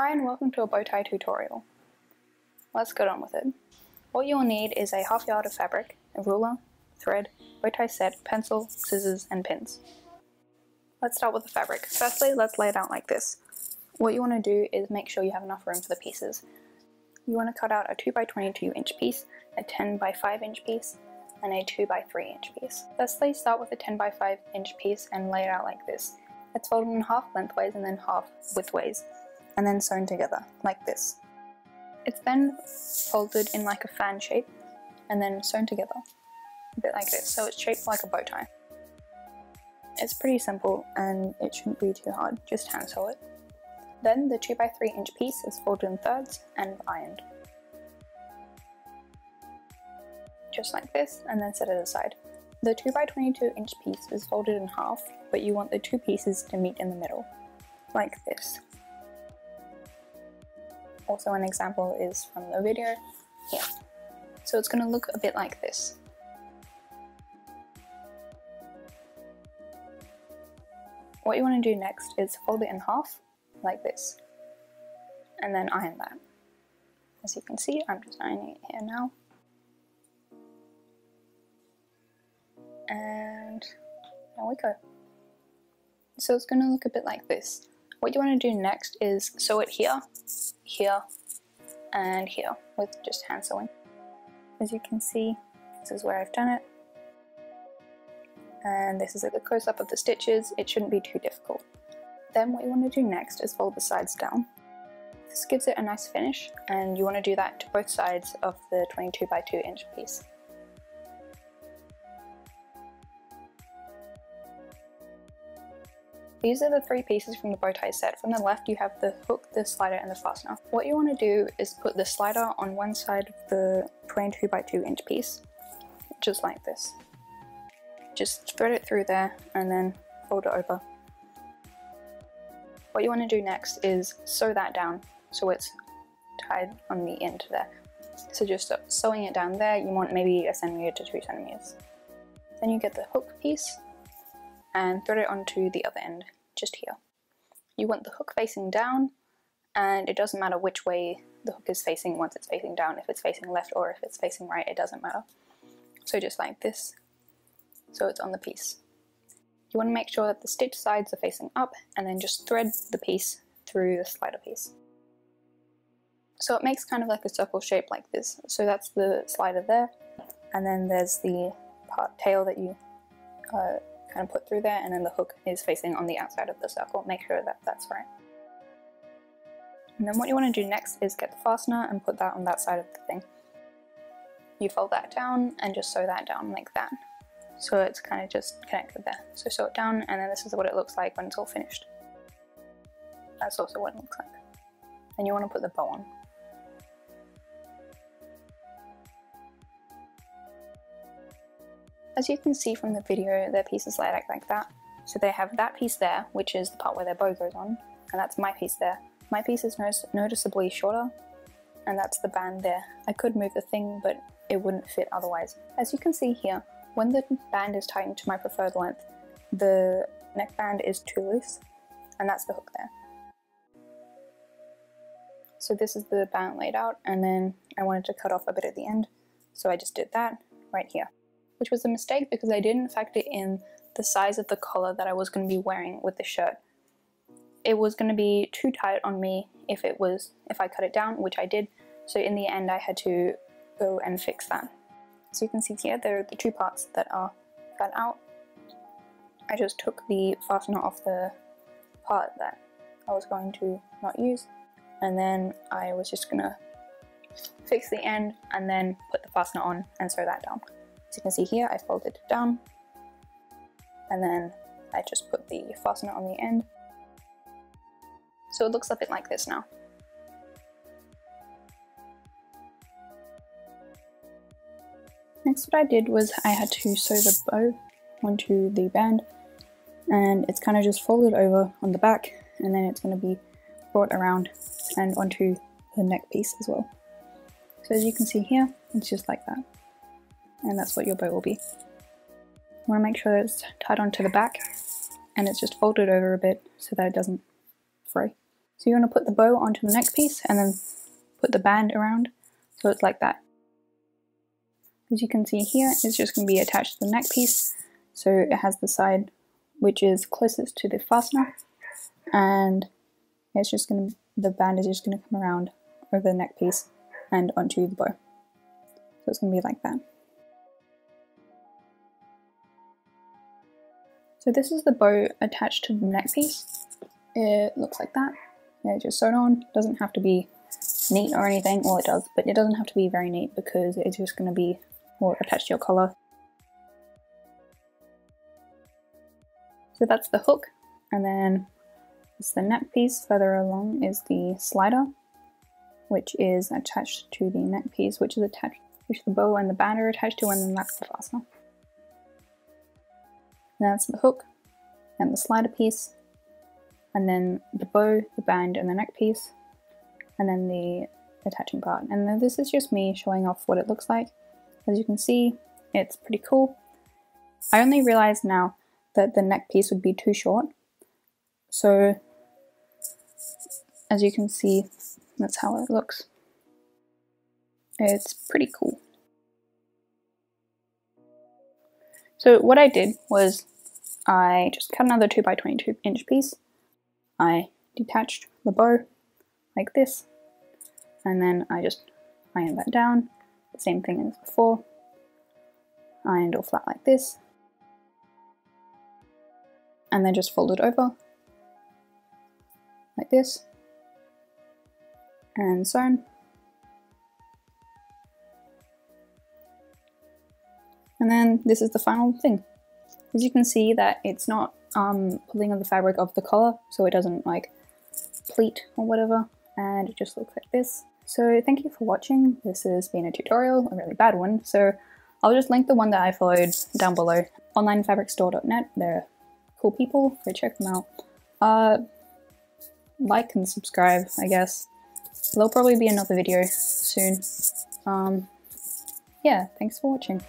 Hi and welcome to a bow tie tutorial. Let's get on with it. What you'll need is a half yard of fabric, a ruler, thread, bow tie set, pencil, scissors and pins. Let's start with the fabric. Firstly, let's lay it out like this. What you want to do is make sure you have enough room for the pieces. You want to cut out a 2x22 inch piece, a 10x5 inch piece, and a 2x3 inch piece. Firstly, start with a 10x5 inch piece and lay it out like this. It's folded in half lengthways and then half widthways, and then sewn together, like this. It's then folded in like a fan shape, and then sewn together, a bit like this, so it's shaped like a bow tie. It's pretty simple, and it shouldn't be too hard, just hand sew it. Then the 2x3 inch piece is folded in thirds and ironed. Just like this, and then set it aside. The 2x22 inch piece is folded in half, but you want the two pieces to meet in the middle, like this. Also an example is from the video here. So it's going to look a bit like this. What you want to do next is fold it in half, like this, and then iron that. As you can see, I'm just ironing it here now. And there we go. So it's going to look a bit like this. What you want to do next is sew it here, here, and here with just hand sewing. As you can see, this is where I've done it. And this is a good close-up of the stitches. It shouldn't be too difficult. Then what you want to do next is fold the sides down. This gives it a nice finish, and you want to do that to both sides of the 22x2 inch piece. These are the three pieces from the bow tie set. From the left you have the hook, the slider and the fastener. What you want to do is put the slider on one side of the 22x2 inch piece, just like this. Just thread it through there and then fold it over. What you want to do next is sew that down so it's tied on the end there. So just sewing it down there, you want maybe 1 centimeter to 2 centimeters. Then you get the hook piece and thread it onto the other end, just here. You want the hook facing down, and it doesn't matter which way the hook is facing once it's facing down. If it's facing left or if it's facing right, it doesn't matter. So just like this, so it's on the piece. You want to make sure that the stitch sides are facing up, and then just thread the piece through the slider piece. So it makes kind of like a circle shape like this. So that's the slider there, and then there's the tail that you kind of put through there, and then the hook is facing on the outside of the circle. Make sure that that's right. And then what you want to do next is get the fastener and put that on that side of the thing. You fold that down and just sew that down like that. So it's kind of just connected there. So sew it down, and then this is what it looks like when it's all finished. That's also what it looks like. And you want to put the bow on. As you can see from the video, their pieces laid out like that. So they have that piece there, which is the part where their bow goes on, and that's my piece there. My piece is noticeably shorter, and that's the band there. I could move the thing, but it wouldn't fit otherwise. As you can see here, when the band is tightened to my preferred length, the neckband is too loose, and that's the hook there. So this is the band laid out, and then I wanted to cut off a bit at the end, so I just did that right here. Which was a mistake because I didn't factor in the size of the collar that I was going to be wearing with the shirt. It was going to be too tight on me if I cut it down, which I did, so in the end I had to go and fix that. So you can see here, there are the two parts that are cut out. I just took the fastener off the part that I was going to not use, and then I was just going to fix the end and then put the fastener on and sew that down. As you can see here, I folded it down, and then I just put the fastener on the end. So it looks a bit like this now. Next what I did was I had to sew the bow onto the band, and it's kind of just folded over on the back, and then it's going to be brought around and onto the neck piece as well. So as you can see here, it's just like that. And that's what your bow will be. You want to make sure that it's tied onto the back and it's just folded over a bit so that it doesn't fray. So you want to put the bow onto the neck piece and then put the band around, so it's like that. As you can see here, it's just going to be attached to the neck piece, so it has the side which is closest to the fastener, and it's just going to, the band is just going to come around over the neck piece and onto the bow. So it's going to be like that. So this is the bow attached to the neck piece. It looks like that. It's just sewn on. Doesn't have to be neat or anything. Well, it does, but it doesn't have to be very neat because it's just going to be more attached to your collar. So that's the hook, and then it's the neck piece. Further along is the slider, which is attached to the neck piece, which is attached, which the bow and the band are attached to, and then that's the fastener. And that's the hook and the slider piece, and then the bow, the band, and the neck piece, and then the attaching part. And then this is just me showing off what it looks like. As you can see, it's pretty cool. I only realized now that the neck piece would be too short. So as you can see, that's how it looks. It's pretty cool. So what I did was I just cut another 2 by 22 inch piece. I detached the bow like this, and then I just ironed that down. The same thing as before. Ironed all flat like this, and then just fold it over like this, and sewn. And then this is the final thing. As you can see that it's not pulling on the fabric of the collar, so it doesn't like pleat or whatever, and it just looks like this. So thank you for watching. This has been a tutorial, a really bad one, so I'll just link the one that I followed down below. onlinefabricstore.net, they're cool people, go check them out. Like and subscribe, I guess. There'll probably be another video soon. Yeah, thanks for watching.